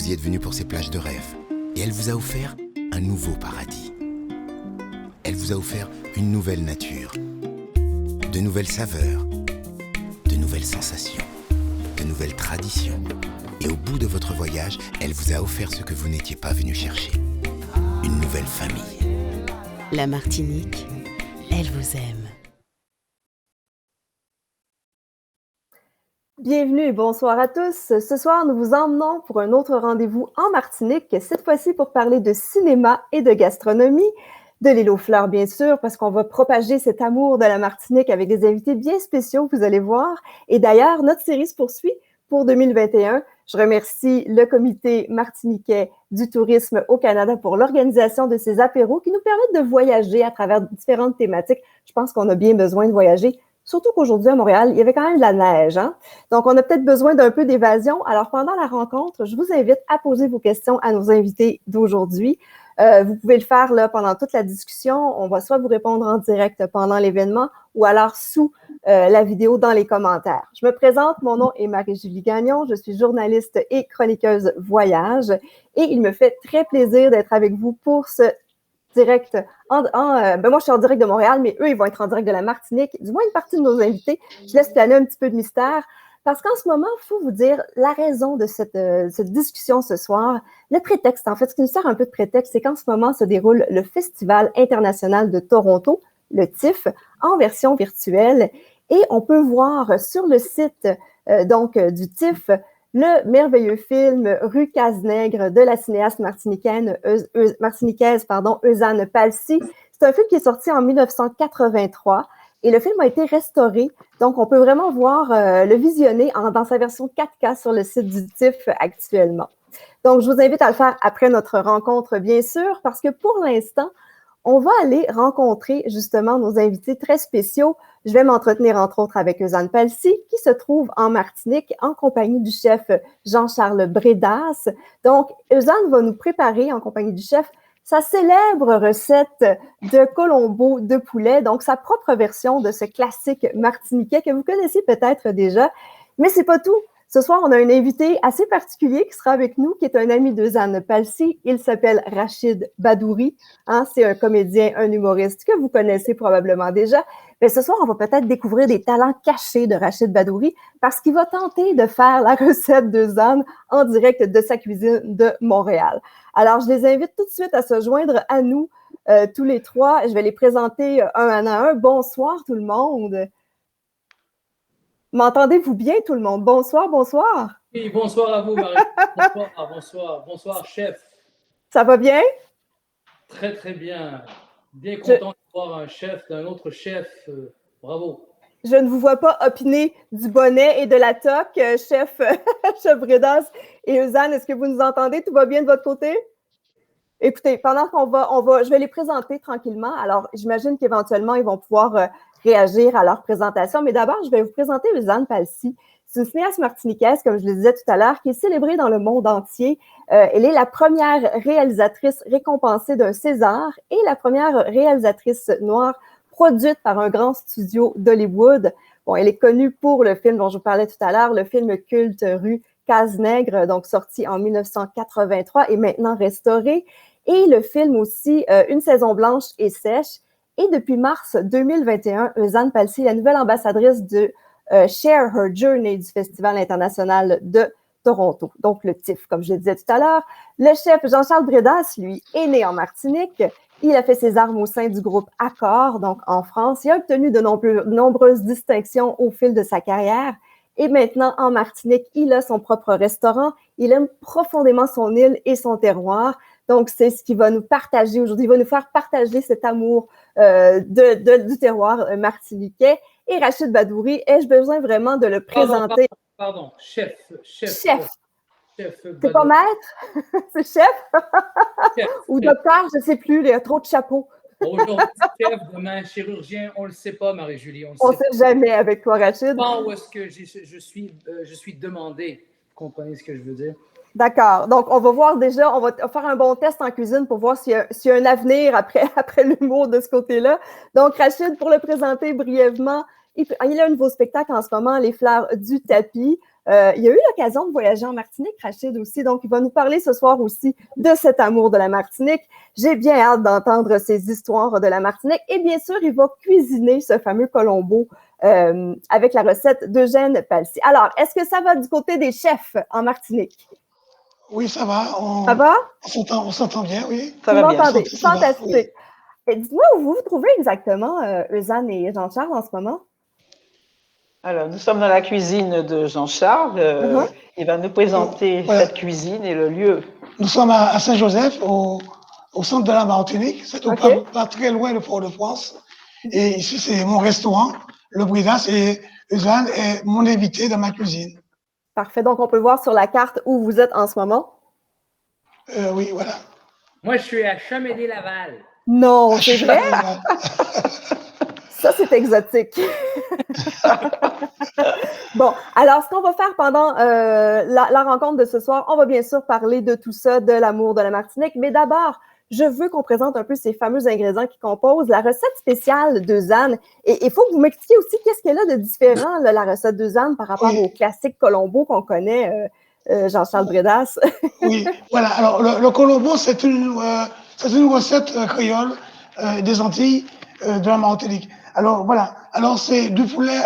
vous y êtes venu pour ces plages de rêve. Et elle vous a offert un nouveau paradis. Elle vous a offert une nouvelle nature, de nouvelles saveurs, de nouvelles sensations, de nouvelles traditions. Et au bout de votre voyage, elle vous a offert ce que vous n'étiez pas venu chercher. Une nouvelle famille. La Martinique, elle vous aime. Bienvenue et bonsoir à tous. Ce soir, nous vous emmenons pour un autre rendez-vous en Martinique, cette fois-ci pour parler de cinéma et de gastronomie, de l'île aux fleurs bien sûr, parce qu'on va propager cet amour de la Martinique avec des invités bien spéciaux, vous allez voir. Et d'ailleurs, notre série se poursuit pour 2021. Je remercie le Comité martiniquais du tourisme au Canada pour l'organisation de ces apéros qui nous permettent de voyager à travers différentes thématiques. Je pense qu'on a bien besoin de voyager. Surtout qu'aujourd'hui, à Montréal, il y avait quand même de la neige. Hein? Donc, on a peut-être besoin d'un peu d'évasion. Alors, pendant la rencontre, je vous invite à poser vos questions à nos invités d'aujourd'hui. Vous pouvez le faire là, pendant toute la discussion. On va soit vous répondre en direct pendant l'événement ou alors sous la vidéo dans les commentaires. Je me présente, mon nom est Marie-Julie Gagnon. Je suis journaliste et chroniqueuse voyage. Et il me fait très plaisir d'être avec vous pour ce direct. Moi, je suis en direct de Montréal, mais eux, ils vont être en direct de la Martinique. Du moins, une partie de nos invités. Je laisse planer un petit peu de mystère. Parce qu'en ce moment, il faut vous dire la raison de cette discussion ce soir. Le prétexte, en fait, ce qui nous sert un peu de prétexte, c'est qu'en ce moment se déroule le Festival international de Toronto, le TIFF, en version virtuelle. Et on peut voir sur le site du TIFF le merveilleux film Rue Cazenègre de la cinéaste martiniquaise Eusanne Palcy. C'est un film qui est sorti en 1983 et le film a été restauré. Donc, on peut vraiment voir le visionner dans sa version 4K sur le site du TIFF actuellement. Donc, je vous invite à le faire après notre rencontre, bien sûr, parce que pour l'instant, on va aller rencontrer justement nos invités très spéciaux. Je vais m'entretenir entre autres avec Eusanne Palcy, qui se trouve en Martinique en compagnie du chef Jean-Charles Bredas. Donc, Eusanne va nous préparer en compagnie du chef sa célèbre recette de colombo de poulet, donc sa propre version de ce classique martiniquais que vous connaissez peut-être déjà. Mais c'est pas tout. Ce soir, on a un invité assez particulier qui sera avec nous, qui est un ami d'Eusanne Palcy. Il s'appelle Rachid Badouri. Hein, c'est un comédien, un humoriste que vous connaissez probablement déjà. Mais ce soir, on va peut-être découvrir des talents cachés de Rachid Badouri parce qu'il va tenter de faire la recette d'Eusanne en direct de sa cuisine de Montréal. Alors, je les invite tout de suite à se joindre à nous, tous les trois. Je vais les présenter un à un. Bonsoir tout le monde. M'entendez-vous bien, tout le monde? Bonsoir, bonsoir. Oui, bonsoir à vous, Marie. Bonsoir, chef. Ça va bien? Très, très bien. Bien content de voir un chef d'un autre chef. Bravo. Je ne vous vois pas opiner du bonnet et de la toque, chef Bredas et Eusanne. Est-ce que vous nous entendez? Tout va bien de votre côté? Écoutez, pendant je vais les présenter tranquillement. Alors, j'imagine qu'éventuellement, ils vont pouvoir réagir à leur présentation. Mais d'abord, je vais vous présenter Eusanne Palcy. C'est une cinéaste martiniquaise, comme je le disais tout à l'heure, qui est célébrée dans le monde entier. Elle est la première réalisatrice récompensée d'un César et la première réalisatrice noire produite par un grand studio d'Hollywood. Bon, elle est connue pour le film dont je vous parlais tout à l'heure, le film culte Rue Cazenègre, donc sorti en 1983 et maintenant restauré. Et le film aussi Une saison blanche et sèche. Et depuis mars 2021, Eusanne Palcy est la nouvelle ambassadrice de Share Her Journey du Festival international de Toronto, donc le TIFF, comme je le disais tout à l'heure. Le chef Jean-Charles Bredas, lui, est né en Martinique. Il a fait ses armes au sein du groupe Accor, donc en France. Il a obtenu de nombreuses distinctions au fil de sa carrière. Et maintenant, en Martinique, il a son propre restaurant. Il aime profondément son île et son terroir. Donc, c'est ce qu'il va nous partager aujourd'hui. Il va nous faire partager cet amour du terroir martiniquais. Et Rachid Badouri, ai-je besoin vraiment de le présenter? Pardon, chef. C'est pas maître? C'est chef? Ou docteur, je ne sais plus, il y a trop de chapeaux. Aujourd'hui, chef, demain, chirurgien, on ne le sait pas, Marie-Julie. On ne sait jamais avec toi, Rachid. Où est-ce que je suis demandé? Vous comprenez ce que je veux dire? D'accord. Donc, on va voir déjà, on va faire un bon test en cuisine pour voir s'il y a un avenir après l'humour de ce côté-là. Donc, Rachid, pour le présenter brièvement, il a un nouveau spectacle en ce moment, Les fleurs du tapis. Il a eu l'occasion de voyager en Martinique, Rachid aussi, donc il va nous parler ce soir aussi de cet amour de la Martinique. J'ai bien hâte d'entendre ses histoires de la Martinique et bien sûr, il va cuisiner ce fameux colombo avec la recette d'Eugène Palcy. Alors, est-ce que ça va du côté des chefs en Martinique? Oui, ça va. Ça va? On s'entend bien, oui. Ça va bien. M'entendez? Ça va, Fantastique. oui. Et dites-moi où vous vous trouvez exactement, Eusanne et Jean-Charles, en ce moment? Alors, nous sommes dans la cuisine de Jean-Charles. Il va nous présenter Voilà. cette cuisine et le lieu. Nous sommes à Saint-Joseph, au centre de la Martinique. C'est pas très loin de Fort-de-France. Et ici, c'est mon restaurant, le Bridas, et Eusanne est mon invité dans ma cuisine. Parfait. Donc, on peut voir sur la carte où vous êtes en ce moment. Oui, voilà. Moi, je suis à Chamédé-Laval. Non, c'est vrai? Ça, c'est exotique. Bon, alors, ce qu'on va faire pendant la rencontre de ce soir, on va bien sûr parler de tout ça, de l'amour de la Martinique. Mais d'abord, je veux qu'on présente un peu ces fameux ingrédients qui composent la recette spéciale d'Eusanne. Et il faut que vous m'expliquiez aussi qu'est-ce qu'elle a de différent, là, la recette d'Eusanne, par rapport au classique colombo qu'on connaît, Jean-Charles Bredas. Oui, voilà. Alors, le colombo, c'est une recette créole des Antilles de la Martinique. Alors, voilà. Alors, c'est du poulet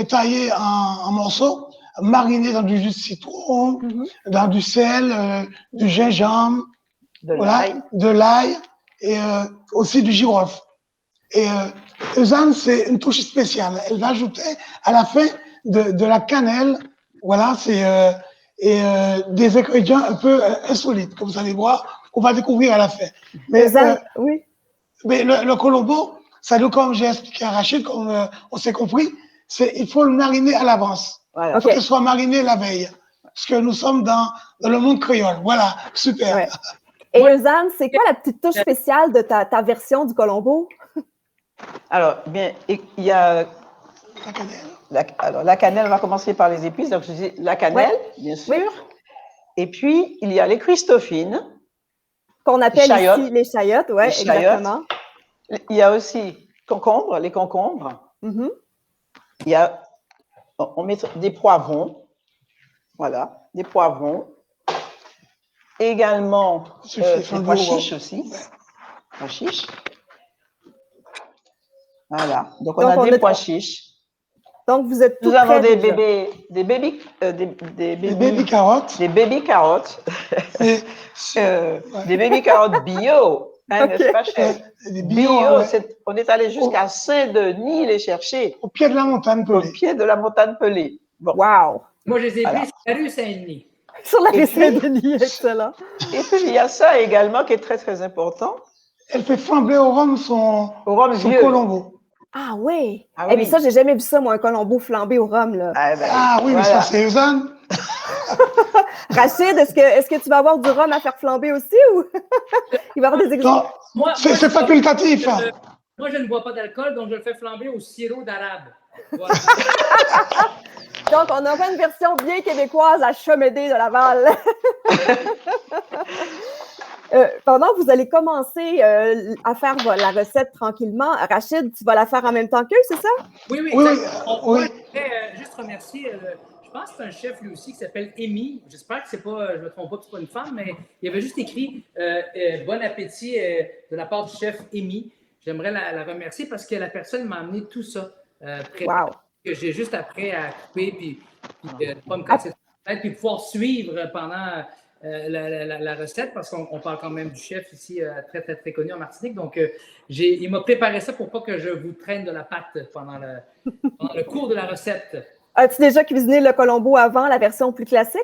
taillé en morceaux, mariné dans du jus de citron, dans du sel, du gingembre, de l'ail et aussi du girofle. Et Eusanne, c'est une touche spéciale. Elle va ajouter à la fin de la cannelle, voilà, c'est des ingrédients un peu insolites que vous allez voir, qu'on va découvrir à la fin. Mais, oui. Mais le colombo, ça nous, comme j'ai expliqué à Rachid, comme on s'est compris, il faut le mariner à l'avance. Voilà. Il faut qu'il soit mariné la veille. Parce que nous sommes dans le monde créole. Voilà, super. Ouais. Et Eusanne, c'est quoi la petite touche spéciale de ta version du colombo? Alors, bien, il y a la cannelle. Alors, la cannelle, on va commencer par les épices. Donc, je dis la cannelle, bien sûr. Oui. Et puis, il y a les Christophines. Qu'on appelle ici les chayottes, oui, exactement. Il y a aussi les concombres. Il y a, on met des poivrons. Voilà, des poivrons. Également, des pois chiches aussi. Pois chiches. Voilà, donc on a des pois chiches. Donc, vous êtes tout Nous avons des baby carottes. Des baby carottes. Des baby carottes bio. Hein, n'est-ce pas, chef? Bio. On est allé jusqu'à Saint-Denis les chercher. Au pied de la montagne pelée. Au pied de la montagne pelée. Bon. Wow! Moi, je les ai pris sur la rue Saint-Denis. Sur la rue Saint-Denis, excellent. Et puis, il y a ça également qui est très, très important. Elle fait flamber au rhum son colombo. Ah oui! Eh bien, ça, j'ai jamais vu ça, moi, un colombo flambé au rhum, là. Oui, mais ça, c'est Eusanne. Rachid, est-ce que tu vas avoir du rhum à faire flamber aussi ou il va y avoir des exemples? C'est facultatif. Moi, je ne bois pas d'alcool, donc je le fais flamber au sirop d'arabe. Voilà. Donc, on aura une version bien québécoise à Chamédé de Laval. Pendant que vous allez commencer à faire la recette tranquillement, Rachid, tu vas la faire en même temps qu'eux, c'est ça? Oui. On voudrait juste remercier, je pense que c'est un chef lui aussi qui s'appelle Amy. J'espère que c'est pas, je ne me trompe pas, que c'est pas une femme, mais il avait juste écrit bon appétit de la part du chef Amy. J'aimerais la remercier parce que la personne m'a amené tout ça. Wow! Que j'ai juste après à couper puis pas me casser la tête puis pouvoir suivre pendant la recette parce qu'on parle quand même du chef ici très, très, très connu en Martinique. Donc, il m'a préparé ça pour pas que je vous traîne de la patte pendant le cours de la recette. As-tu déjà cuisiné le colombo avant, la version plus classique?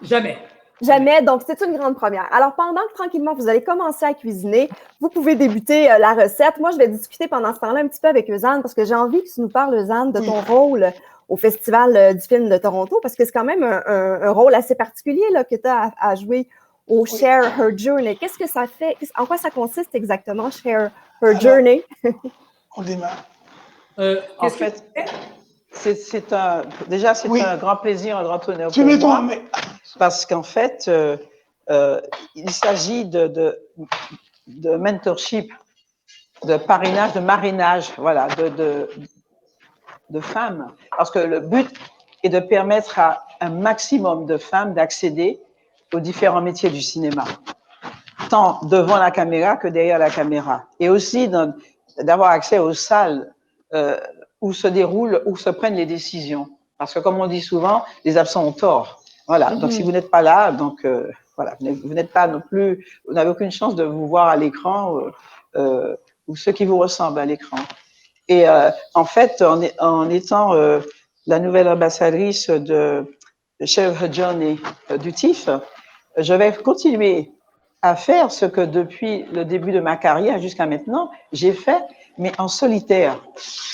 Jamais. Jamais, donc c'est une grande première. Alors, pendant que tranquillement, vous allez commencer à cuisiner, vous pouvez débuter la recette. Moi, je vais discuter pendant ce temps-là un petit peu avec Eusanne parce que j'ai envie que tu nous parles, Eusanne, de ton rôle au Festival du film de Toronto parce que c'est quand même un rôle assez particulier là, que tu as à jouer au Share Her Journey. Qu'est-ce que ça fait? En quoi ça consiste exactement, Share Her Journey? On démarre. En fait, c'est un grand plaisir, un grand honneur pour moi. Parce qu'en fait, il s'agit de mentorship, de parrainage, de marrainage, voilà, de femmes. Parce que le but et de permettre à un maximum de femmes d'accéder aux différents métiers du cinéma, tant devant la caméra que derrière la caméra, et aussi d'avoir accès aux salles où se prennent les décisions. Parce que comme on dit souvent, les absents ont tort. Voilà. Donc si vous n'êtes pas là, donc voilà, vous n'êtes pas non plus, vous n'avez aucune chance de vous voir à l'écran ou ceux qui vous ressemblent à l'écran. Et en fait, en étant la nouvelle ambassadrice de Sheriff John et du TIFF, je vais continuer à faire ce que depuis le début de ma carrière jusqu'à maintenant, j'ai fait, mais en solitaire.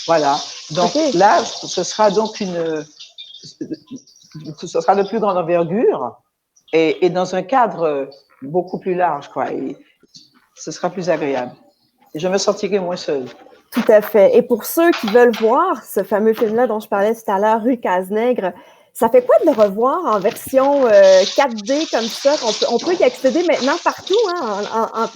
Voilà. Donc là, ce sera donc ce sera de plus grande envergure et dans un cadre beaucoup plus large, quoi. Et ce sera plus agréable. Et je me sentirai moins seule. Tout à fait. Et pour ceux qui veulent voir ce fameux film-là dont je parlais tout à l'heure, Rue Cazenègre, ça fait quoi de le revoir en version 4D comme ça? On peut y accéder maintenant partout, hein,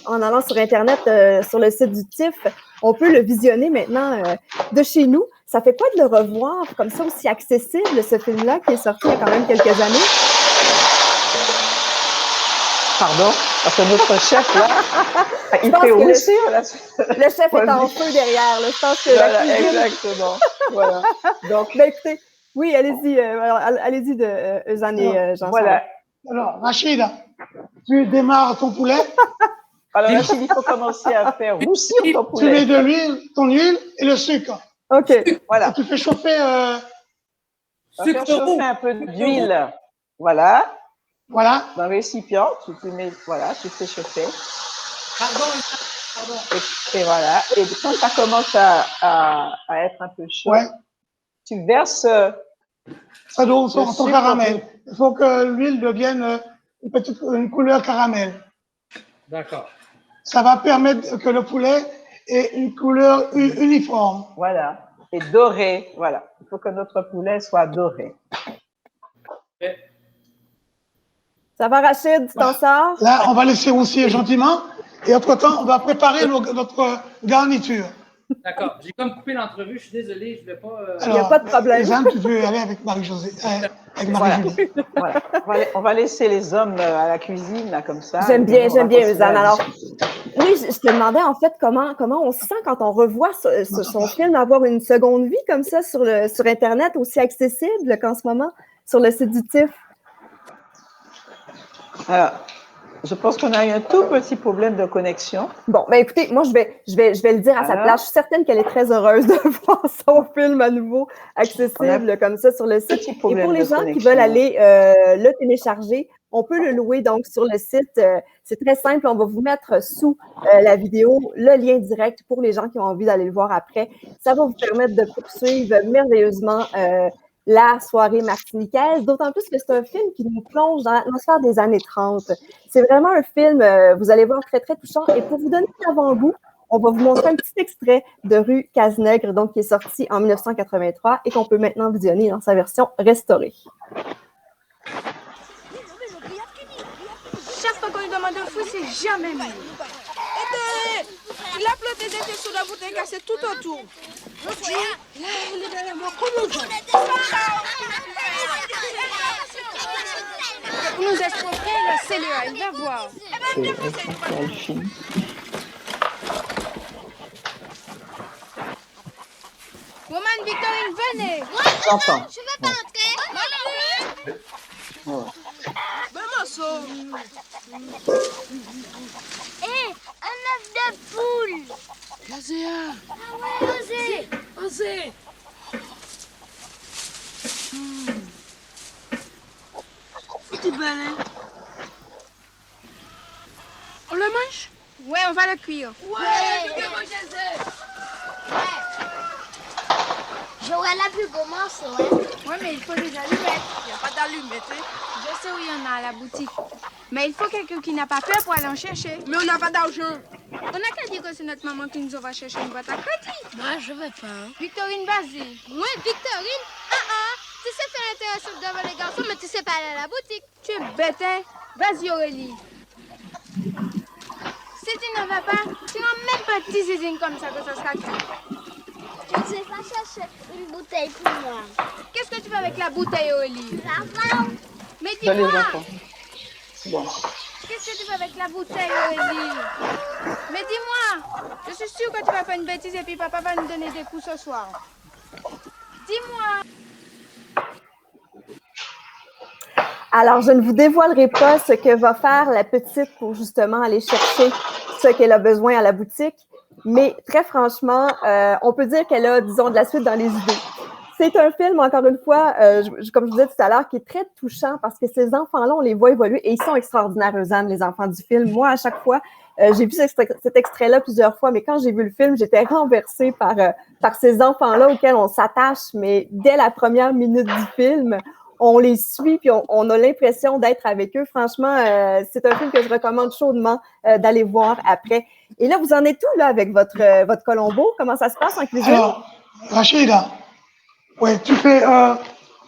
en allant sur Internet, sur le site du TIFF. On peut le visionner maintenant de chez nous. Ça fait quoi de le revoir comme ça, aussi accessible, ce film-là, qui est sorti il y a quand même quelques années? Pardon, parce que notre chef, là, il fait rougir. Le chef est en feu derrière. Là. Je pense que voilà, exactement. Voilà. Donc, ben, écoutez, oui, allez-y, Eusanne et Jean-Charles. Voilà. Alors, Rachid, tu démarres ton poulet. Alors, Rachid, il faut commencer à faire roussir ton poulet. Tu mets de l'huile, ton huile et le sucre. OK. Voilà. Et tu fais chauffer... un peu d'huile. Voilà. Voilà. Dans le récipient, tu mets, voilà, tu fais chauffer. Pardon. Et voilà. Et quand ça commence à être un peu chaud, ouais. Tu verses. Ça doit son caramel. Il faut que l'huile devienne une couleur caramel. D'accord. Ça va permettre que le poulet ait une couleur uniforme. Voilà. Et doré. Voilà. Il faut que notre poulet soit doré. Okay. Ça va, Rachid? Tu t'en sors? Là, on va laisser roussir gentiment. Et entre-temps, on va préparer notre garniture. D'accord. J'ai comme coupé l'entrevue. Je suis désolé. Je ne vais pas... Il n'y a pas de problème. Jeanne, tu peux aller avec Marie-Josée. Avec Marie-Julie. Voilà. On va laisser les hommes à la cuisine, là, comme ça. J'aime bien, Eusanne. Alors, oui, je te demandais, en fait, comment on se sent quand on revoit son film avoir une seconde vie comme ça sur Internet, aussi accessible qu'en ce moment, sur le site du TIFF. Alors, je pense qu'on a eu un tout petit problème de connexion. Bon, ben écoutez, moi, je vais le dire à sa place. Je suis certaine qu'elle est très heureuse de voir son film à nouveau accessible comme ça sur le site. Et pour les gens qui veulent aller le télécharger, on peut le louer donc sur le site. C'est très simple. On va vous mettre sous la vidéo le lien direct pour les gens qui ont envie d'aller le voir après. Ça va vous permettre de poursuivre merveilleusement la soirée martiniquaise, d'autant plus que c'est un film qui nous plonge dans l'atmosphère des années 30. C'est vraiment un film, vous allez voir, très, très touchant. Et pour vous donner un avant-goût, on va vous montrer un petit extrait de Rue Cazenègre, donc qui est sorti en 1983 et qu'on peut maintenant visionner dans sa version restaurée. Chaque fois qu'on lui demande un fou, c'est jamais mieux. Il a planté des têtes sur la bouteille cassée tout autour. Vous nous escroquez, c'est le il va voir. Roman, Victorine, venez. J'entends. Je veux pas entrer. Maman. Hé, un œuf de poule. Gazéa. Ah ouais, Osé. Petit balai. On le mange? Ouais, on va le cuire. Ouais, Joël a pu commencer, ouais, mais il faut des allumettes. Il n'y a pas d'allumettes, hein? Je sais où il y en a à la boutique. Mais il faut quelqu'un qui n'a pas peur pour aller en chercher. Mais on n'a pas d'argent. On n'a qu'à dire que c'est notre maman qui nous va chercher une boîte à crédit. Moi, je vais pas. Victorine, vas-y. Oui, Victorine? Tu sais faire l'intéressante devant les garçons, mais tu sais pas aller à la boutique. Tu es bête, hein? Vas-y, Aurélie. Si tu ne vas pas, tu n'as même pas de petite zizine comme ça que ça sera tout. Je vais pas chercher une bouteille pour moi. Qu'est-ce que tu veux avec la bouteille, Oli? La femme. Mais Dans les dis-moi, enfants. Bon. qu'est-ce que tu veux avec la bouteille, Oli? Mais dis-moi, je suis sûre que tu vas faire une bêtise et puis papa va nous donner des coups ce soir. Dis-moi. Alors, je ne vous dévoilerai pas ce que va faire la petite pour justement aller chercher ce qu'elle a besoin à la boutique, mais très franchement, on peut dire qu'elle a, disons, de la suite dans les idées. C'est un film, encore une fois, comme je vous disais tout à l'heure, qui est très touchant parce que ces enfants-là, on les voit évoluer et ils sont extraordinaires, Eusanne, les enfants du film. Moi, à chaque fois, j'ai vu cet extrait-là plusieurs fois, mais quand j'ai vu le film, j'étais renversée par ces enfants-là auxquels on s'attache, mais dès la première minute du film, on les suit puis on a l'impression d'être avec eux. Franchement, c'est un film que je recommande chaudement d'aller voir après. Et là, vous en êtes où là avec votre Colombo? Comment ça se passe en cuisine? Alors, Rachida, ouais, tu fais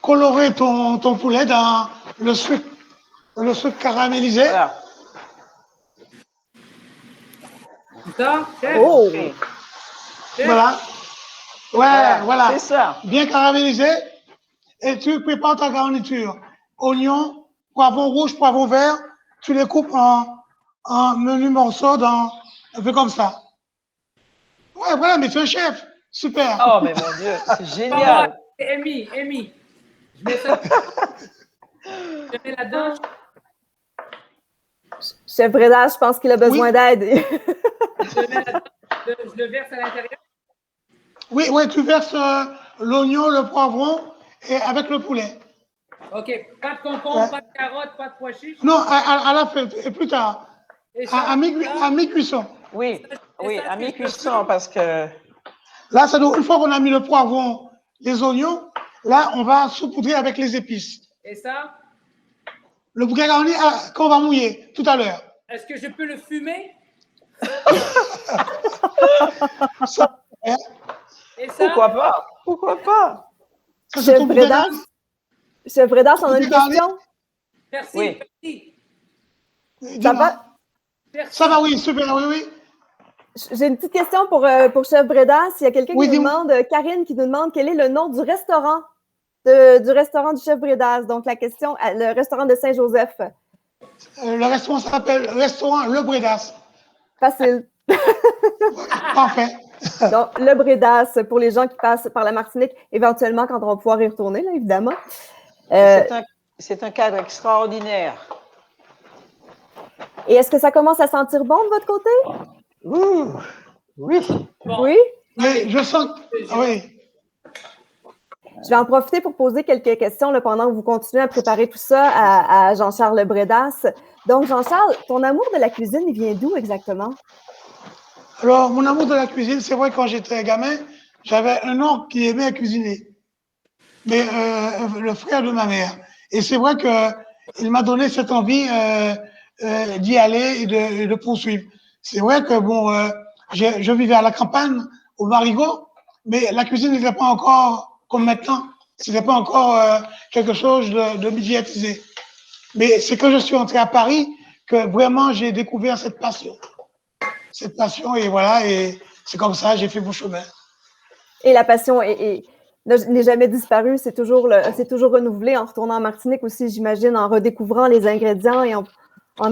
colorer ton poulet dans le sucre caramélisé. Voilà. Ça, chef? Oh! Chef? Voilà. Ouais, voilà. C'est ça. Bien caramélisé. Et tu prépares ta garniture. Oignons, poivron rouge, poivron vert. Tu les coupes en menus morceaux un peu comme ça. Ouais, voilà, mais tu es un chef. Super. Oh, mais mon Dieu, c'est génial. Amy, je mets ça. Je mets là-dedans. Chef Breda, je pense qu'il a besoin d'aide. Je le mets là-dedans. Je le verse à l'intérieur. Oui, oui, tu verses l'oignon, le poivron et avec le poulet. OK. Pas de concombre, pas de carottes, pas de pois chiches. Non, à la fin, et plus tard. Et ça, À mi-cuisson. Oui, oui, à mi-cuisson parce que. Là, une fois qu'on a mis le poivron, les oignons, là, on va saupoudrer avec les épices. Et ça, Le bouquet garni qu'on va mouiller tout à l'heure. est-ce que je peux le fumer? Ça, hein, Et ça, Pourquoi pas? Pourquoi pas? ça, c'est Chef ton bouquet Breda, garni. Chef Breda, on a une Bouquet garni. question. merci, Oui. merci. Ça Dis-moi. va? Merci. Ça va, oui, super, oui, oui. J'ai une petite question pour Chef Breda. S'il y a quelqu'un Oui, qui nous dis-moi. demande, Karine qui nous demande quel est le nom du restaurant du restaurant du Chef Bredas. Donc, la question, le restaurant de Saint-Joseph. Le restaurant s'appelle Restaurant Le Bredas. Facile. Parfait. Donc, le Bredas, pour les gens qui passent par la Martinique, éventuellement, quand on va pouvoir y retourner, là, évidemment. C'est un cadre extraordinaire. Et est-ce que ça commence à sentir bon de votre côté? Ouh, oui. Bon. Oui? Mais je sens que... Oui. Je vais en profiter pour poser quelques questions là, pendant que vous continuez à préparer tout ça à Jean-Charles Bredas. Donc, Jean-Charles, ton amour de la cuisine, il vient d'où exactement? Alors, mon amour de la cuisine, c'est vrai, quand j'étais gamin, j'avais un oncle qui aimait cuisiner. Mais le frère de ma mère. Et c'est vrai qu'il m'a donné cette envie d'y aller et de poursuivre. C'est vrai que, bon, je vivais à la campagne, au Marigot, mais la cuisine n'était pas encore comme maintenant. Ce n'était pas encore quelque chose de médiatisé. Mais c'est quand je suis entré à Paris que vraiment j'ai découvert cette passion. Cette passion, et voilà, et c'est comme ça, j'ai fait mon chemin. Et la passion n'est jamais disparue, c'est toujours renouvelé en retournant en Martinique aussi, j'imagine, en redécouvrant les ingrédients et en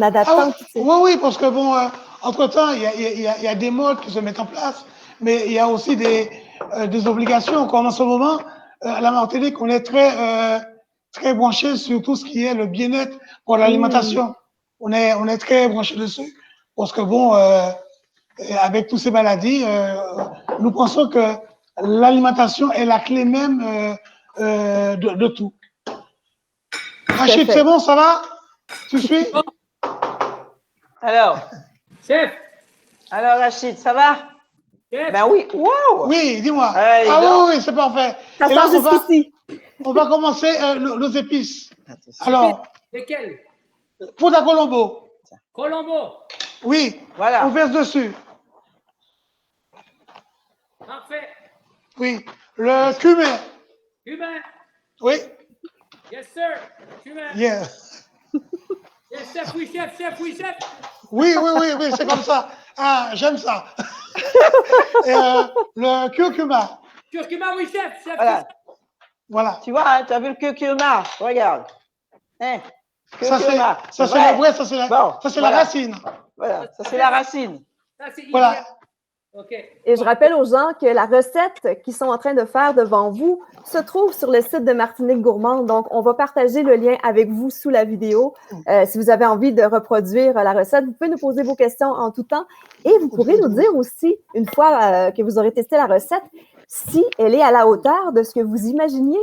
adaptant. Ah oui, oui, parce que bon, entre-temps, il y a des modes qui se mettent en place, mais il y a aussi des obligations. Comme en ce moment, à la Martinique, on est très branché sur tout ce qui est le bien-être pour l'alimentation. On est très branché dessus, parce que bon, avec toutes ces maladies, nous pensons que l'alimentation est la clé même de tout. Rachid, c'est bon, ça va? Tu suis? Alors, Chef, alors Rachid, ça va? chef, Ben oui, wow! Oui, dis-moi. Hey, Ah donc. oui, c'est parfait. Ça Et là, sent jusqu'ici. on va commencer nos épices. Alors, lesquels? pour ta Colombo, Colombo. oui, Voilà. on verse dessus. Parfait. Oui, le cumin. Cumin. Oui, Yes, sir. Cumin. yeah. Yes, chef, oui, chef, chef, oui, chef. Oui, c'est comme ça. Ah, j'aime ça. Et, le curcuma. Curcuma, oui, chef. Voilà. Voilà. Tu vois, hein, tu as vu le curcuma? Regarde. Hein? Ça, Curcuma. c'est vrai. le vrai, ça, c'est Bon, la voilà. racine. Voilà, ça c'est la racine. Ça, c'est Voilà. idéal. OK. Et je rappelle aux gens que la recette qu'ils sont en train de faire devant vous se trouve sur le site de Martinique Gourmande. Donc, on va partager le lien avec vous sous la vidéo. Si vous avez envie de reproduire la recette, vous pouvez nous poser vos questions en tout temps. Et vous pourrez nous dire aussi, une fois que vous aurez testé la recette, si elle est à la hauteur de ce que vous imaginiez.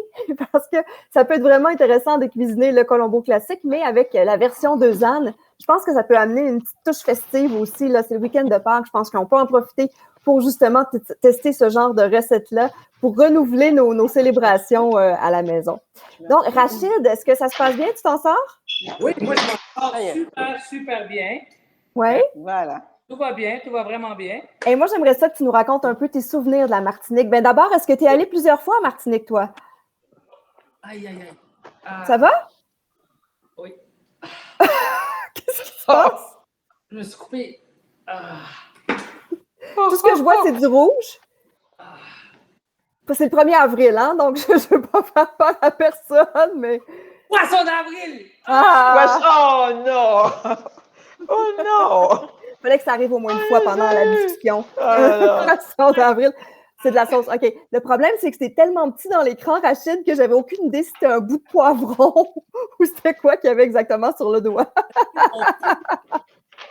Parce que ça peut être vraiment intéressant de cuisiner le colombo classique, mais avec la version 2 ânes, je pense que ça peut amener une petite touche festive aussi. Là, c'est le week-end de Pâques. Je pense qu'on peut en profiter pour justement tester ce genre de recette-là pour renouveler nos célébrations à la maison. Donc, Rachid, est-ce que ça se passe bien? Tu t'en sors? Oui, moi, je m'en sors super bien. Oui. Voilà. Tout va bien, tout va vraiment bien. Et moi, j'aimerais ça que tu nous racontes un peu tes souvenirs de la Martinique. Ben d'abord, est-ce que tu es allé plusieurs fois à Martinique, toi? Aïe. Ça va? Oui. Qu'est-ce qui se passe? Je me suis coupé. Tout ce que je vois, c'est du rouge. C'est le 1er avril, hein? Donc, je ne veux pas faire peur à personne, mais... Poisson d'avril! Oh non! Oh non! Il fallait que ça arrive au moins une fois pendant la discussion. Oh Poisson d'avril. C'est de la sauce. OK. Le problème, c'est que c'était tellement petit dans l'écran, Rachid, que j'avais aucune idée si c'était un bout de poivron ou c'était quoi qu'il y avait exactement sur le doigt.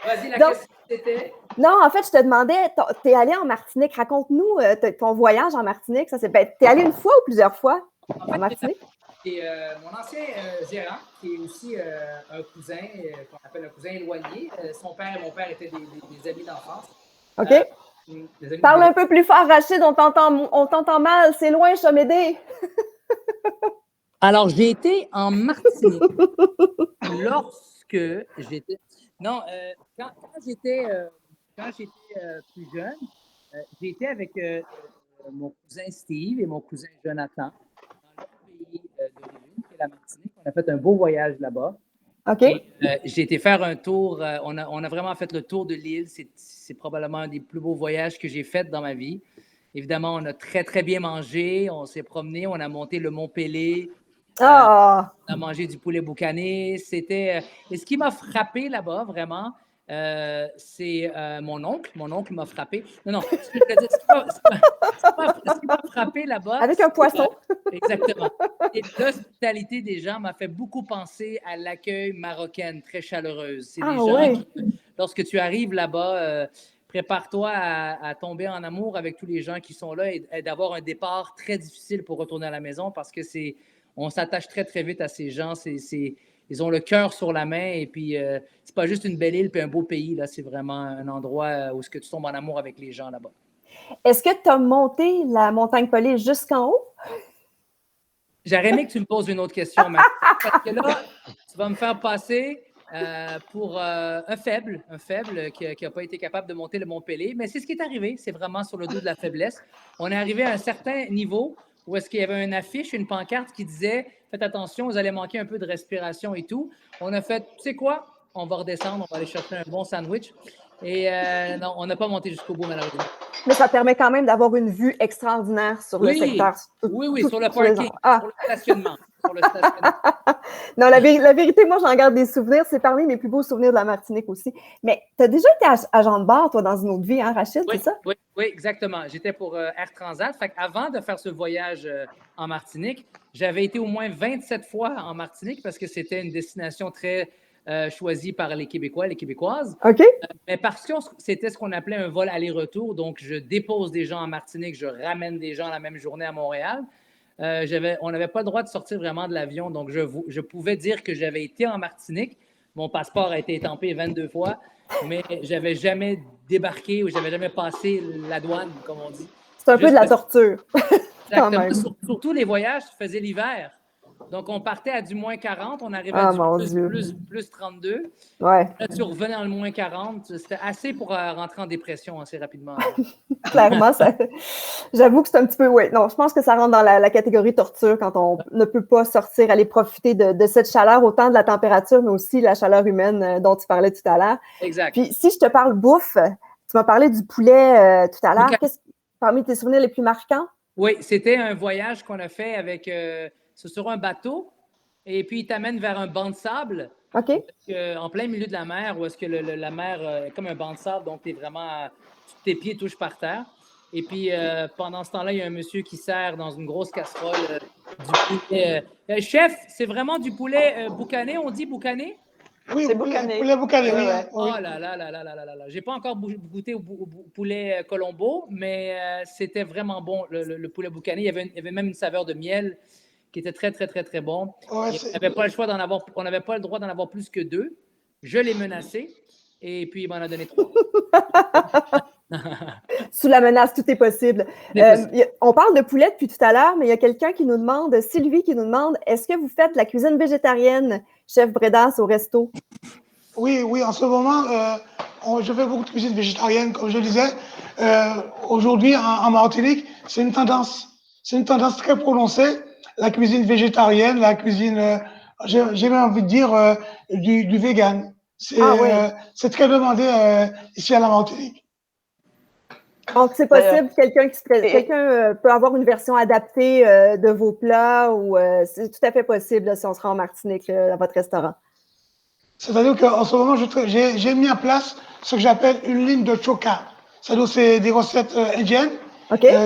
Vas-y, la Donc, question c'était... Non, en fait, je te demandais, t'es allé en Martinique. Raconte-nous ton voyage en Martinique. T'es allé une fois ou plusieurs fois en Martinique? Et mon ancien gérant, qui est aussi un cousin, qu'on appelle un cousin éloigné, son père et mon père étaient des amis d'enfance. OK. Parle un peu plus fort, Rachid, on t'entend mal. C'est loin, je vais m'aider. Alors, j'ai été en Martinique lorsque j'étais... Non, quand j'étais plus jeune, j'ai été avec mon cousin Steve et mon cousin Jonathan dans leur pays d'origine, qui est la Martinique. On a fait un beau voyage là-bas. OK. Et, j'ai été faire un tour. On a vraiment fait le tour de l'île. C'est probablement un des plus beaux voyages que j'ai fait dans ma vie. Évidemment, on a très, très bien mangé. On s'est promené. On a monté le Mont Pelé. On a mangé du poulet boucané. Et ce qui m'a frappé là-bas, vraiment, c'est mon oncle. Mon oncle m'a frappé. Non, ce qui m'a frappé là-bas. Avec un poisson. Exactement. Et l'hospitalité des gens m'a fait beaucoup penser à l'accueil marocaine, très chaleureuse. C'est des gens qui, lorsque tu arrives là-bas, prépare-toi à tomber en amour avec tous les gens qui sont là et d'avoir un départ très difficile pour retourner à la maison parce que on s'attache très, très vite à ces gens. Ils ont le cœur sur la main et puis c'est pas juste une belle île puis un beau pays. Là, c'est vraiment un endroit où tu tombes en amour avec les gens là-bas. Est-ce que tu as monté la montagne Pelé jusqu'en haut? J'aurais aimé que tu me poses une autre question, Max, parce que là, tu vas me faire passer pour un faible qui n'a pas été capable de monter le Mont Pelé. Mais c'est ce qui est arrivé. C'est vraiment sur le dos de la faiblesse. On est arrivé à un certain niveau où est-ce qu'il y avait une affiche, une pancarte qui disait « Faites attention, vous allez manquer un peu de respiration et tout. » On a fait « Tu sais quoi? On va redescendre, on va aller chercher un bon sandwich. » Et non, on n'a pas monté jusqu'au bout, malheureusement. Mais ça permet quand même d'avoir une vue extraordinaire sur le secteur. Oui, sur le parking, sur le stationnement. Non, la vérité, moi, j'en garde des souvenirs. C'est parmi mes plus beaux souvenirs de la Martinique aussi. Mais tu as déjà été agent de bar, toi, dans une autre vie, hein, Rachid, c'est ça? Oui, exactement. J'étais pour Air Transat. Fait avant de faire ce voyage en Martinique, j'avais été au moins 27 fois en Martinique parce que c'était une destination très choisie par les Québécois, les Québécoises. OK. Mais parce que c'était ce qu'on appelait un vol aller-retour. Donc, je dépose des gens en Martinique, je ramène des gens la même journée à Montréal. On n'avait pas le droit de sortir vraiment de l'avion. Donc, je pouvais dire que j'avais été en Martinique. Mon passeport a été étampé 22 fois, mais je n'avais jamais débarqué ou je n'avais jamais passé la douane, comme on dit. C'est un peu de la torture. Exactement. Surtout les voyages, tu faisais l'hiver. Donc, on partait à du moins 40, on arrivait à du plus 32. Ouais. Là, tu revenais dans le moins 40. C'était assez pour rentrer en dépression assez rapidement. Clairement, j'avoue que c'est un petit peu... Oui, non, je pense que ça rentre dans la catégorie torture quand on ne peut pas sortir, aller profiter de cette chaleur, autant de la température, mais aussi la chaleur humaine dont tu parlais tout à l'heure. Exact. Puis, si je te parle bouffe, tu m'as parlé du poulet tout à l'heure. Parmi tes souvenirs les plus marquants? Oui, c'était un voyage qu'on a fait avec, c'est sur un bateau, et puis il t'amène vers un banc de sable, OK. en plein milieu de la mer, où est-ce que la mer est comme un banc de sable, donc tes pieds touchent par terre. Et puis pendant ce temps-là, il y a un monsieur qui sert dans une grosse casserole du poulet. Chef, c'est vraiment du poulet boucané, on dit boucané? Oui, C'est boucané. poulet boucané, oui. Ouais. Oh là là là là là là là là. J'ai pas encore goûté au poulet Colombo, mais c'était vraiment bon, le poulet boucané. Il y avait même une saveur de miel qui était très, très, très, très bon. Ouais, on n'avait pas le choix d'en avoir, on n'avait pas le droit d'en avoir plus que 2. Je l'ai menacé et puis il m'en a donné 3. Sous la menace, tout est possible. On parle de poulet depuis tout à l'heure, mais il y a quelqu'un qui nous demande, Sylvie qui nous demande, est-ce que vous faites la cuisine végétarienne, chef Bredas, au resto? Oui, en ce moment, je fais beaucoup de cuisine végétarienne, comme je disais. Aujourd'hui, en Martinique, c'est une tendance très prononcée, la cuisine végétarienne, la cuisine, j'ai même envie de dire, du vegan. C'est très demandé ici à la Martinique. Donc, c'est possible, quelqu'un peut avoir une version adaptée de vos plats, ou c'est tout à fait possible là, si on se rend en Martinique à votre restaurant. C'est-à-dire qu'en ce moment, j'ai mis en place ce que j'appelle une ligne de choka. C'est-à-dire c'est des recettes indiennes,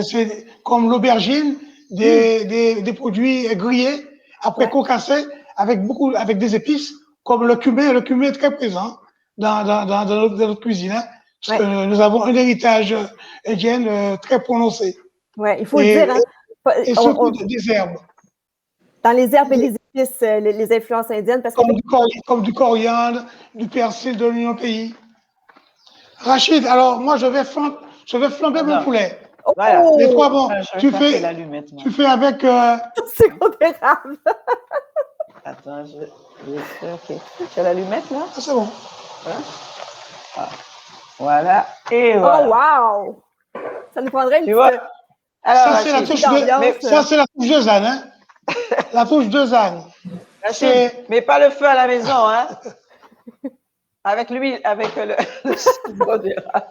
c'est comme l'aubergine, des produits grillés, après concassés, avec des épices, comme le cumin. Le cumin est très présent dans notre cuisine, hein, parce que nous avons un héritage indien très prononcé. Oui, il faut le dire. Hein, et surtout des herbes. Dans les herbes et les épices, les influences indiennes. Parce comme du coriandre, du persil de l'Union pays. Rachid, alors moi je vais flamber mon poulet. Voilà. Des fois, bon, tu fais avec. Sirop d'érable. Attends, OK. Tu as l'allumette là? Ah, c'est bon. Voilà. Et voilà. Oh, wow! Ça nous prendrait une petite. Alors, ça, c'est la touche de Zane, hein? La touche de Zane. Mais pas le feu à la maison, hein? Avec l'huile, avec le sirop d'érable.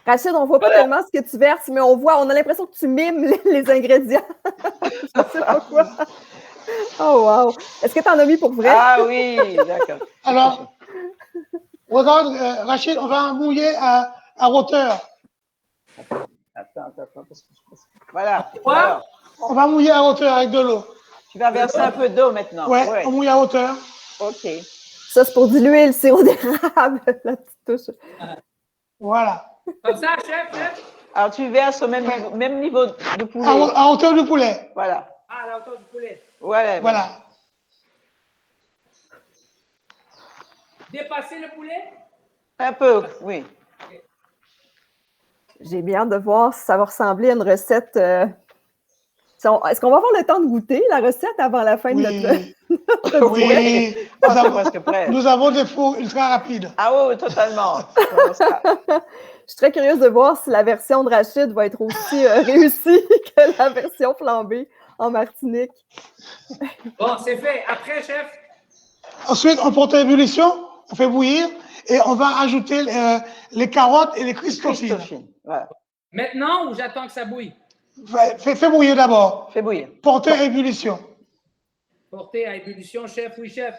Rachid, on ne voit pas tellement ce que tu verses, mais on a l'impression que tu mimes les ingrédients. Je ne sais pas quoi. Oh, wow! Est-ce que tu en as mis pour vrai? Ah oui, d'accord. Alors, regarde, Rachid, on va mouiller à hauteur. Attends. Voilà. Alors, on va mouiller à hauteur avec de l'eau. Tu vas verser un peu d'eau maintenant. Ouais, on mouille à hauteur. OK. Ça, c'est pour diluer le sirop d'érable, la petite touche. Voilà. Comme ça, chef? Alors, tu verses au même niveau de poulet. À hauteur du poulet. Voilà. Ah, à la hauteur du poulet. Voilà. Dépasser le poulet? Un peu, oui. J'ai bien hâte de voir si ça va ressembler à une recette. Est-ce qu'on va avoir le temps de goûter la recette avant la fin de notre... Oui, nous avons des fours ultra rapides. Ah oui, totalement. Je suis très curieuse de voir si la version de Rachid va être aussi réussie que la version flambée en Martinique. Bon, c'est fait. Après, chef? Ensuite, on porte à ébullition, on fait bouillir et on va ajouter les carottes et les Christophines. Voilà. Maintenant ou j'attends que ça bouille? Fais bouillir d'abord. Fais bouillir. Porter à ébullition. Porter à ébullition, chef? Oui, chef.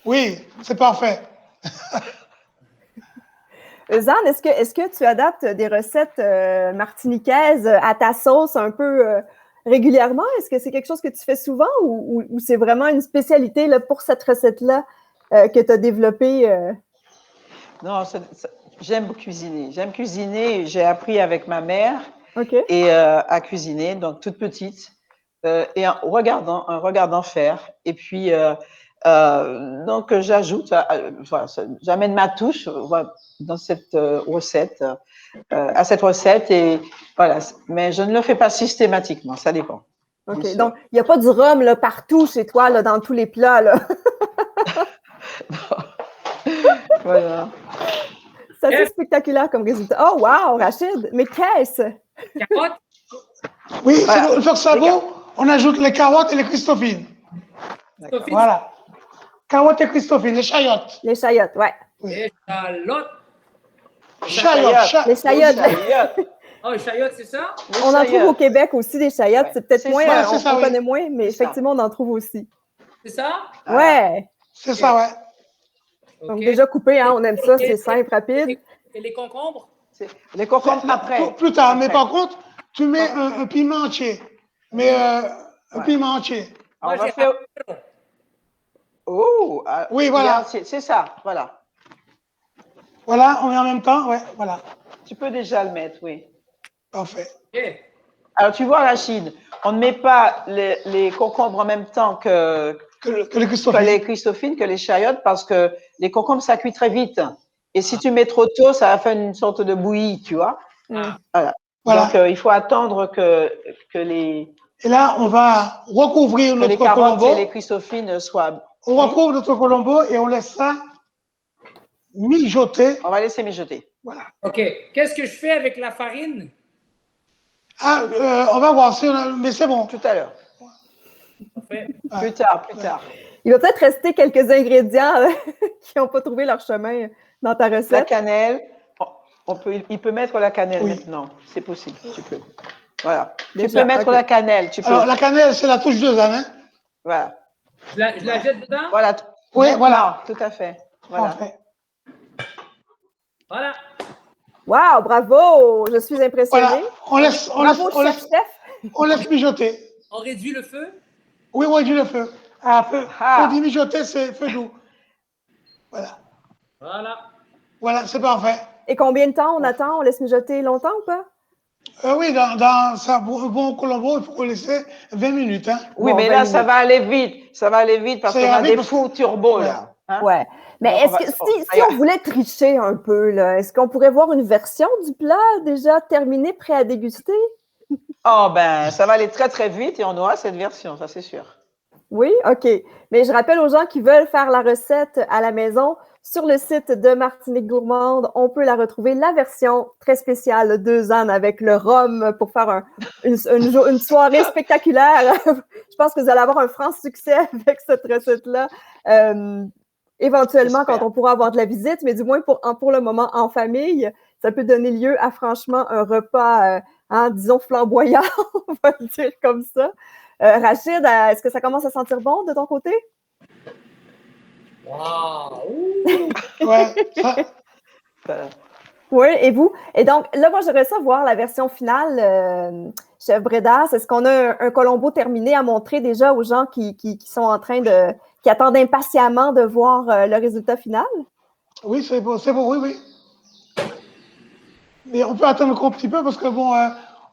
Oui, c'est parfait. Zane, est-ce que tu adaptes des recettes martiniquaises à ta sauce un peu régulièrement? Est-ce que c'est quelque chose que tu fais souvent ou c'est vraiment une spécialité là, pour cette recette-là que tu as développée? Non, j'aime cuisiner. J'aime cuisiner. J'ai appris avec ma mère et à cuisiner, donc toute petite, et en regardant faire. Et puis, donc, j'ajoute, j'amène ma touche dans cette recette, à cette recette. Et voilà, mais je ne le fais pas systématiquement, ça dépend. OK, donc il n'y a pas du rhum là, partout chez toi, là, dans tous les plats, là. Voilà. C'est assez spectaculaire comme résultat. Oh, wow, Rachid, mais qu'est-ce? Carottes? Oui, une fois que ça vaut, on ajoute les carottes et les Christophines. Voilà. Carottes et Christophines, les chayottes. Les chayottes, ouais. Les chalottes. Les chayottes. Ah, les chayotes, c'est ça? Les On en trouve chayottes. au Québec aussi des chayottes. Ouais. C'est peut-être C'est moins, ça. Ouais, c'est ça, on oui. connaît moins, mais C'est ça. effectivement, on en trouve aussi. C'est ça? Ouais. C'est ça, ouais. Donc OK. déjà coupé, hein, on aime ça, c'est Et- simple, rapide. Et les concombres? Les concombres après. Plus tard, mais Après. par contre, tu mets un piment entier. Mais un Ouais. piment entier. On Moi, va j'ai faire. Oh! Oui, voilà. C'est ça, voilà. Voilà, on met en même temps, ouais, voilà. Tu peux déjà le mettre, oui. Parfait. OK. Alors, tu vois, Rachid, on ne met pas les concombres en même temps que Que les les Christophines. Christophines, que les chayotes, parce que les concombres, ça cuit très vite. Et si tu mets trop tôt, ça va faire une sorte de bouillie, tu vois. Voilà. Voilà. Donc, il faut attendre que les Et là, on va recouvrir notre carottes colombo. et les Christophines soient. On recouvre notre colombo et on laisse ça mijoter. On va laisser mijoter. Voilà. OK. Qu'est-ce que je fais avec la farine? Ah, on va voir si on a... Mais c'est bon. Tout à l'heure. Parfait. Plus tard, plus tard. Il va peut-être rester quelques ingrédients qui n'ont pas trouvé leur chemin dans ta La recette. cannelle, il peut mettre la cannelle Oui. maintenant. C'est possible, tu peux. Voilà. Tu Déjà, peux mettre ok. la cannelle, tu peux. Alors, la cannelle, c'est la touche de Zan, hein? Voilà. Je la jette dedans? Voilà. Oui, Maintenant, voilà. tout à fait. Voilà. Parfait. Voilà. Wow, bravo! Je suis impressionnée. Voilà. Bravo, chef. On laisse mijoter. On réduit le feu? Oui, on réduit le feu. Ah, feu. Ah. On dit mijoter, c'est feu doux. Voilà. Voilà. Voilà, c'est parfait. Et combien de temps on attend? On laisse mijoter longtemps ou pas? Oui, dans ça, pour un bon colombo, il faut laisser 20 minutes. Hein. Oui, Bon, mais 20 là, ça minutes. va aller vite. Ça va aller vite parce Ça qu'on ira a vite des parce que- fours turbo, Ouais. là. Hein? Ouais. Mais Donc, est-ce on que va- si on voulait tricher un peu, là, est-ce qu'on pourrait voir une version du plat déjà terminée, prêt à déguster? Oh, ben, ça va aller très, très vite et on aura cette version, ça, c'est sûr. Oui, OK. Mais je rappelle aux gens qui veulent faire la recette à la maison, sur le site de Martinique Gourmande, on peut la retrouver, la version très spéciale de Zan avec le rhum pour faire une soirée spectaculaire. Je pense que vous allez avoir un franc succès avec cette recette-là. Éventuellement, J'espère. quand on pourra avoir de la visite, mais du moins pour le moment en famille, ça peut donner lieu à franchement un repas, disons, flamboyant, on va le dire comme ça. Rachid, est-ce que ça commence à sentir bon de ton côté? Wow! Ouais. Ça, Voilà. Oui, et vous? Et donc, là, moi, j'aimerais ça voir la version finale, chef Bredas. Est-ce qu'on a un colombo terminé à montrer déjà aux gens qui sont en train qui attendent impatiemment de voir le résultat final? oui, c'est bon, oui, oui. Mais on peut attendre encore un petit peu parce que bon,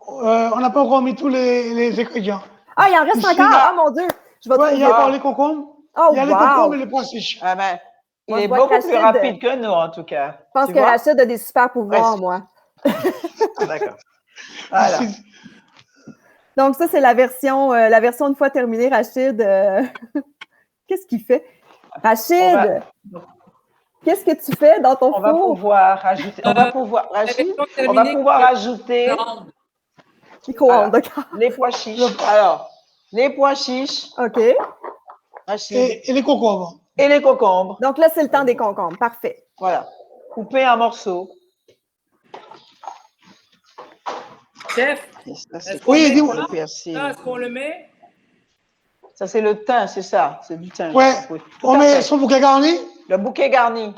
on n'a pas encore mis tous les ingrédients. Ah, il en reste Ici, encore! là. Ah, mon Dieu! Je vais Ouais, il y a trouver. encore les concombres. Oh, Il y a les wow! concombres et les pois chiches. Ah ben, Moi, il je est vois que beaucoup plus Rachid- rapide que nous, en tout cas. Je pense Tu que vois? Rachid a des super pouvoirs, Presque. moi. Ah, d'accord. Voilà. Merci. Donc, ça, c'est la version une fois terminée, Rachid. Qu'est-ce qu'il fait? Rachid, qu'est-ce que tu fais dans ton On va four? pouvoir ajouter. Rachid, on va terminée. pouvoir ajouter Micro-ondes, Voilà. d'accord. les pois chiches. Alors, les pois chiches, OK. Rachid, Et les concombres. et les concombres. Donc là, c'est le temps des concombres. Parfait. Voilà. Coupés en morceaux. Chef, Et ça, c'est est-ce qu'on Oui, met dis-moi. le ça? persil. Ça, est-ce qu'on le met? Ça, c'est le thym, c'est ça. C'est du thym. Ouais. Oui, tout On à met fait. son bouquet garni. Le bouquet garni.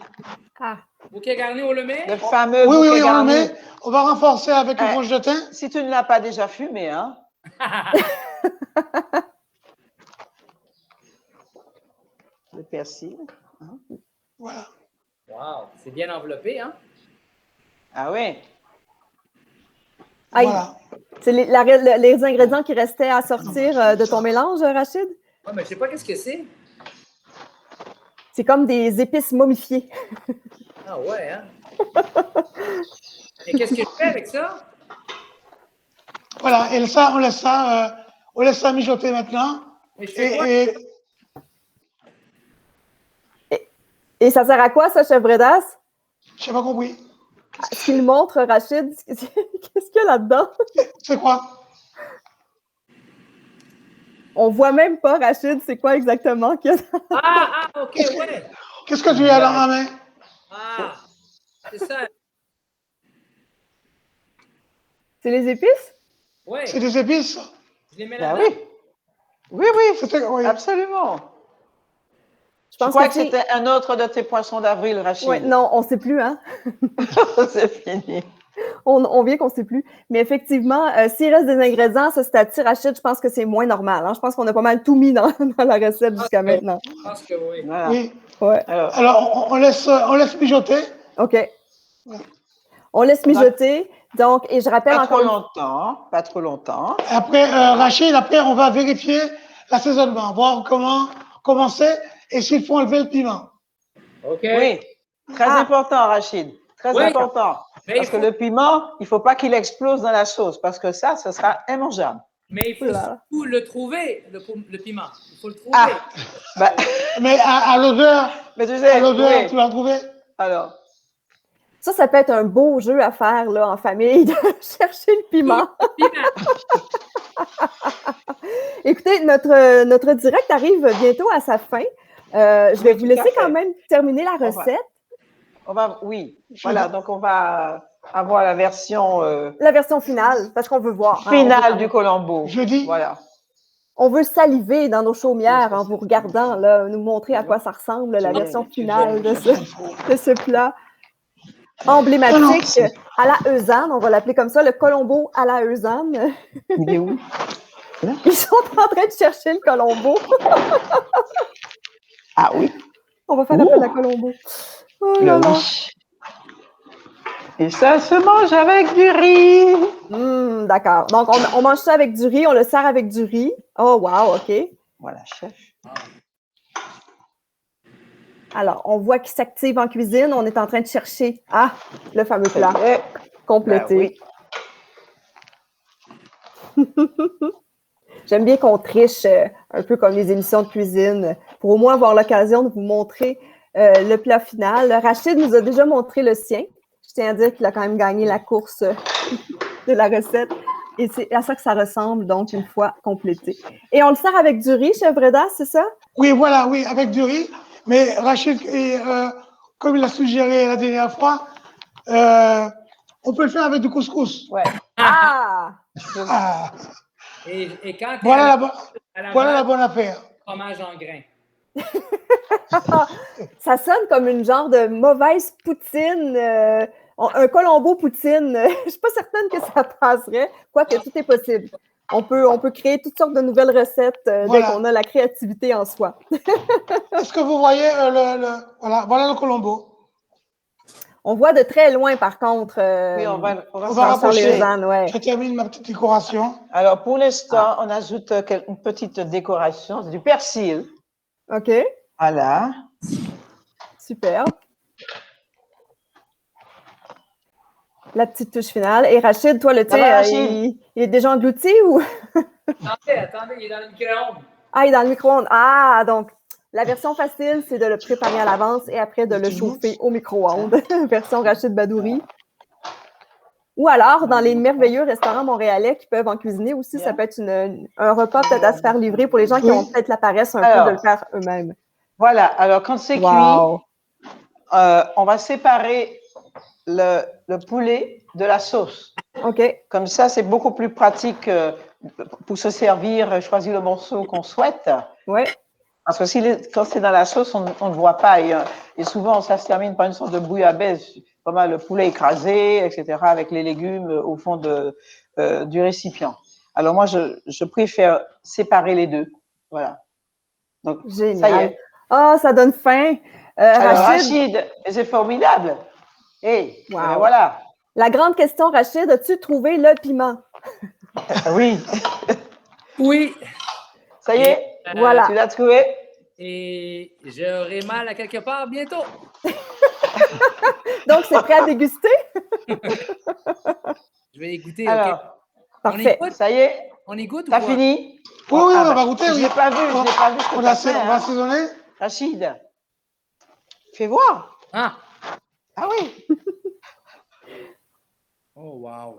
Ah. Bouquet garni, on le met? Le fameux Oui, bouquet oui, on le garni. met. On va renforcer avec une Ouais. tranche de thym. Si tu ne l'as pas déjà fumé, hein. Le persil. Voilà. Wow, c'est bien enveloppé, hein? Ah oui. Aïe. Voilà. C'est les ingrédients qui restaient à sortir de ton mélange, Rachid? Ouais, mais je sais pas qu'est-ce que c'est. C'est comme des épices momifiées. Ah ouais, hein? Et qu'est-ce que je fais avec ça? Voilà. Et ça, on laisse ça mijoter maintenant. Mais je fais quoi? Et Et ça sert à quoi, ça, chef Bredas? j'ai pas compris. Ce qu'il montre, Rachid, qu'est-ce qu'il y a là-dedans? C'est quoi? On voit même pas, Rachid, c'est quoi exactement qu'il y a dans... OK, ouais. Qu'est-ce que tu as dans la main? Ah, c'est ça. C'est les épices? Oui, C'est des épices, ça. je les mets Ben là-dedans. oui. Oui, Oui. absolument. Je Je pense crois que que c'était un autre de tes poissons d'avril, Rachid. Ouais, non, on ne sait plus, hein? C'est fini. On vient qu'on ne sait plus. Mais effectivement, s'il reste des ingrédients, ça, c'est à Tirachide, je pense que c'est moins normal. Hein? Je pense qu'on a pas mal tout mis dans la recette jusqu'à maintenant. Je pense que oui. Voilà. Oui. Ouais. Alors, on laisse mijoter. OK. On laisse mijoter. Donc, et je rappelle Pas encore trop une longtemps, pas trop longtemps. Après, Rachid, après, on va vérifier l'assaisonnement, voir comment c'est et s'il faut enlever le piment. OK. Oui, très important, Rachid. Très Oui. important. Mais Parce que le piment, il ne faut pas qu'il explose dans la sauce, parce que ça, ce sera immangeable. Mais il faut Oula. surtout le trouver, le piment. Il faut le trouver. Ah, ben, Mais à l'odeur, mais tu sais, oui. tu l'as trouvé? Alors, Ça peut être un beau jeu à faire là, en famille, de chercher le piment. Écoutez, notre direct arrive bientôt à sa fin. Je vais vous laisser quand même terminer la recette. Oui, voilà, donc on va avoir la version La version finale, parce qu'on veut voir. finale du Colombo. Jeudi. Voilà. On veut saliver dans nos chaumières en vous regardant, là, nous montrer à quoi ça ressemble, la version finale de ce plat emblématique à la Eusanne. On va l'appeler comme ça, le Colombo à la Eusanne. Il est où? Là? Ils sont en train de chercher le Colombo. Ah oui. On va faire appel à Colombo. Oh là là. Et ça se mange avec du riz. D'accord. Donc, on mange ça avec du riz, on le sert avec du riz. Oh, wow, OK. Voilà, chef. Alors, on voit qu'il s'active en cuisine. On est en train de chercher, le fameux plat complété. Ben oui. J'aime bien qu'on triche un peu comme les émissions de cuisine pour au moins avoir l'occasion de vous montrer le plat final. Rachid nous a déjà montré le sien. Je tiens à dire qu'il a quand même gagné la course de la recette. Et c'est à ça que ça ressemble, donc, une fois complété. Et on le sert avec du riz, chef Breda, c'est ça? Oui, voilà, oui, avec du riz. Mais Rachid, comme il a suggéré la dernière fois, on peut le faire avec du couscous. Ouais. Ah. Et quand Voilà la bonne affaire. Fromage en grains. Ça sonne comme une genre de mauvaise poutine, un Colombo poutine. Je ne suis pas certaine que ça passerait, quoique tout est possible. On peut créer toutes sortes de nouvelles recettes dès qu'on a la créativité en soi. Est-ce que vous voyez voilà le Colombo. On voit de très loin, par contre. Oui, on va rapprocher. Je termine ma petite décoration. Alors, pour l'instant, on ajoute une petite décoration, du persil. OK. Voilà. Super. La petite touche finale. Et Rachid, toi, le tien, il est déjà englouti ou? Attendez, il est dans le micro-ondes. Ah, il est dans le micro-ondes. Ah, donc, la version facile, c'est de le préparer à l'avance et après de le chauffer au micro-ondes. Version Rachid Badouri. Ou alors, dans les merveilleux restaurants montréalais qui peuvent en cuisiner aussi, ça peut être un repas peut-être à se faire livrer pour les gens qui ont peut-être la paresse un peu de le faire eux-mêmes. Voilà. Alors, quand c'est cuit, on va séparer le poulet de la sauce. OK. Comme ça, c'est beaucoup plus pratique pour se servir, choisir le morceau qu'on souhaite. Oui. Parce que quand c'est dans la sauce, on ne le voit pas. Et souvent, ça se termine par une sorte de bouillabaisse, comme le poulet écrasé, etc., avec les légumes au fond du récipient. Alors moi, je préfère séparer les deux. Voilà. Donc, génial. Ça y est. Ça donne faim. Alors, Rachid, c'est formidable. Et voilà. La grande question, Rachid, as-tu trouvé le piment? Oui. Oui. Ça y est. Voilà. Tu l'as trouvé? Et j'aurai mal à quelque part bientôt. Donc, c'est prêt à déguster? Je vais y goûter, alors, OK. Parfait. Ça y est. On y goûte ou T'as pas? fini? Oui, on va goûter. Je l'ai pas vu. On va assaisonner. Rachid, fais voir. Ah oui. Oh, wow.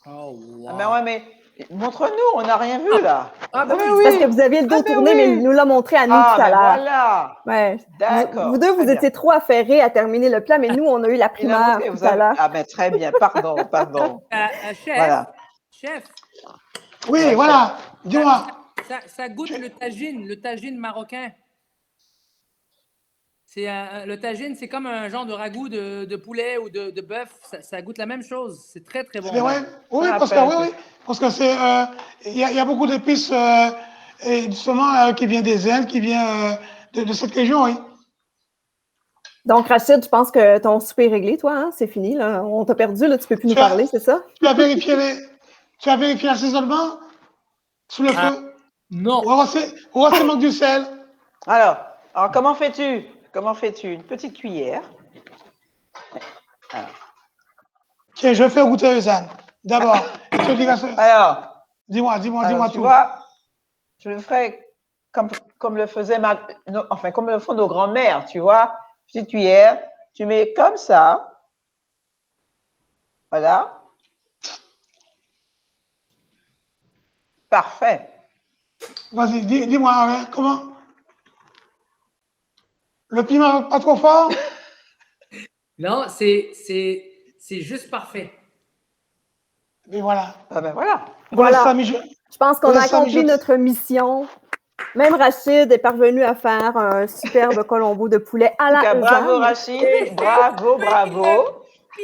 Oh, wow. Ah, mais ouais, mais montre-nous, on n'a rien vu là. Ah, ben mais oui. Parce que vous aviez le dos tourné, mais il nous l'a montré à nous Ah, tout à mais l'heure. voilà. Ouais. D'accord. Vous deux, vous très étiez bien. trop affairés à terminer le plat, mais nous, on a eu la Il a primeur montré, tout vous à avez... l'heure. Ah, mais très bien, pardon, pardon. Chef, Voilà. chef, Oui, Ouais, voilà. Dis-moi. ça goûte le tagine marocain. C'est le tagine, c'est comme un genre de ragoût de poulet ou de bœuf. Ça goûte la même chose. C'est très, très bon. C'est vrai? Oui, Ça parce que, rappelle oui, un peu. oui. Parce que c'est, il y a beaucoup d'épices, et justement, qui viennent des Indes, qui viennent de cette région, oui. Donc, Rachid, je pense que ton souper est réglé, toi, hein? C'est fini, là. On t'a perdu, là. Tu peux plus nous parler, c'est ça? Tu as vérifié l'assaisonnement sous le feu? Non. Ou c'est manque du sel? Alors, comment fais-tu? Comment fais-tu? Une petite cuillère. Tiens, je vais faire goûter Eusanne. D'abord, et tu diras ça. Alors, Dis-moi tu tout. vois, je le ferai comme le faisaient comme le font nos grands-mères, tu vois. Petite cuillère, tu mets comme ça. Voilà. Parfait. Vas-y, dis-moi, hein, comment? Le piment pas trop fort? Non, c'est juste parfait. Et voilà. Ah ben voilà. Voilà. Je pense qu'on a accompli notre mission. Même Rachid est parvenu à faire un superbe colombo de poulet à la Eusanne. Bravo Rachid, bravo, bravo.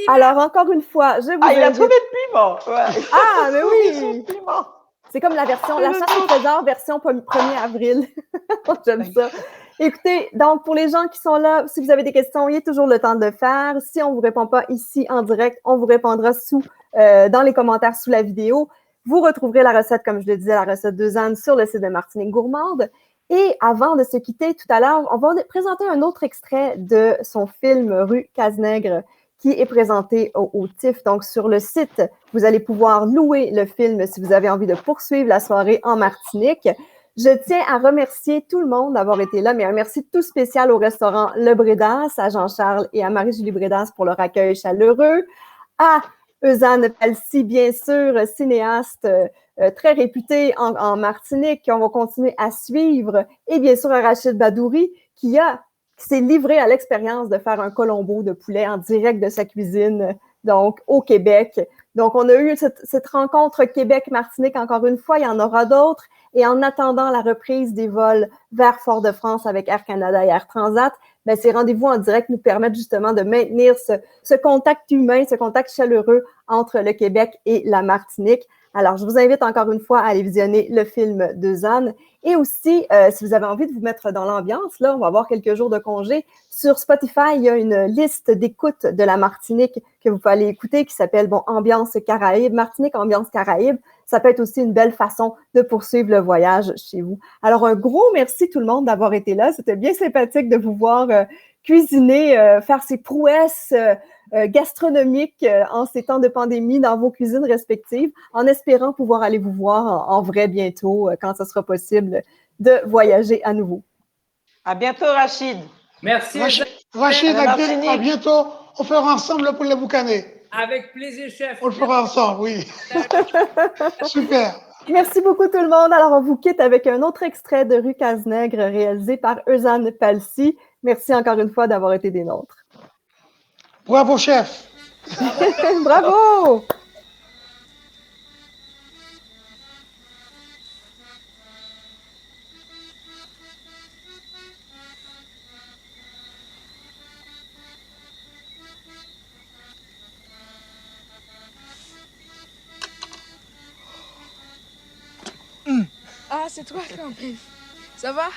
Alors, encore une fois, je vous invite... il a trouvé le piment. Ouais. Ah, mais oui! C'est comme la chasse au trésor version 1er avril. J'aime ça. Écoutez, donc, pour les gens qui sont là, si vous avez des questions, il y a toujours le temps de le faire. Si on ne vous répond pas ici en direct, on vous répondra dans les commentaires sous la vidéo. Vous retrouverez la recette, comme je le disais, la recette d'Eusanne sur le site de Martinique Gourmande. Et avant de se quitter tout à l'heure, on va présenter un autre extrait de son film Rue Cazenègre qui est présenté au TIFF. Donc, sur le site, vous allez pouvoir louer le film si vous avez envie de poursuivre la soirée en Martinique. Je tiens à remercier tout le monde d'avoir été là, mais un merci tout spécial au restaurant Le Brédas, à Jean-Charles et à Marie-Julie Brédas pour leur accueil chaleureux, à Eusanne Palcy, bien sûr, cinéaste très réputé en Martinique, qu'on va continuer à suivre, et bien sûr à Rachid Badouri, qui s'est livré à l'expérience de faire un colombo de poulet en direct de sa cuisine, donc au Québec. Donc, on a eu cette rencontre Québec-Martinique encore une fois, il y en aura d'autres. Et en attendant la reprise des vols vers Fort-de-France avec Air Canada et Air Transat, bien, ces rendez-vous en direct nous permettent justement de maintenir ce contact humain, ce contact chaleureux entre le Québec et la Martinique. Alors, je vous invite encore une fois à aller visionner le film d'Eusanne. Et aussi, si vous avez envie de vous mettre dans l'ambiance, là, on va avoir quelques jours de congé. Sur Spotify, il y a une liste d'écoute de la Martinique que vous pouvez aller écouter qui s'appelle Ambiance Caraïbe, Martinique Ambiance Caraïbe. Ça peut être aussi une belle façon de poursuivre le voyage chez vous. Alors, un gros merci tout le monde d'avoir été là. C'était bien sympathique de vous voir cuisiner, faire ces prouesses gastronomiques en ces temps de pandémie dans vos cuisines respectives, en espérant pouvoir aller vous voir en vrai bientôt quand ce sera possible de voyager à nouveau. À bientôt, Rachid. Merci. Rachid, à bientôt. On fera ensemble le poulet boucané. Avec plaisir, chef. On le fera ensemble, oui. Super. Merci beaucoup tout le monde. Alors, on vous quitte avec un autre extrait de Rue Cazenègre réalisé par Eusanne Palcy. Merci encore une fois d'avoir été des nôtres. Bravo, chef. Bravo. Ah, c'est toi quand même. Ça va?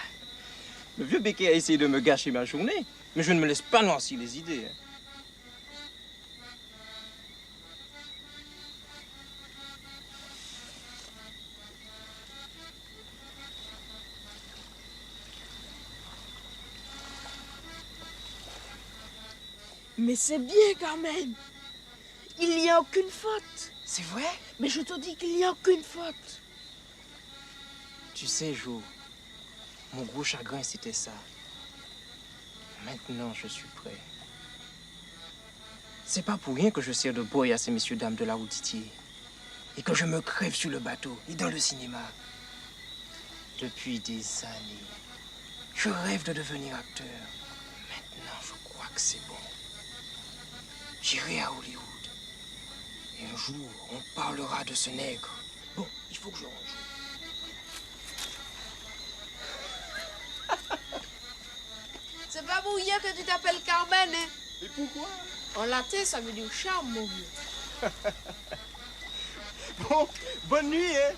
Le vieux Becquet a essayé de me gâcher ma journée, mais je ne me laisse pas noircir les idées. Mais c'est bien quand même. Il n'y a aucune faute. C'est vrai? Mais je te dis qu'il n'y a aucune faute. Tu sais, Jo, mon gros chagrin, c'était ça. Maintenant, je suis prêt. C'est pas pour rien que je sers de boy à ces messieurs dames de la Routitier. et que je me crève sur le bateau et dans le cinéma. Depuis des années, je rêve de devenir acteur. Maintenant, je crois que c'est bon. J'irai à Hollywood. Et un jour, on parlera de ce nègre. Bon, il faut que je range. C'est pas pour hier que tu t'appelles Carmen, hein? Et pourquoi? En latin, ça veut dire charme, mon vieux. Bon, bonne nuit, hein?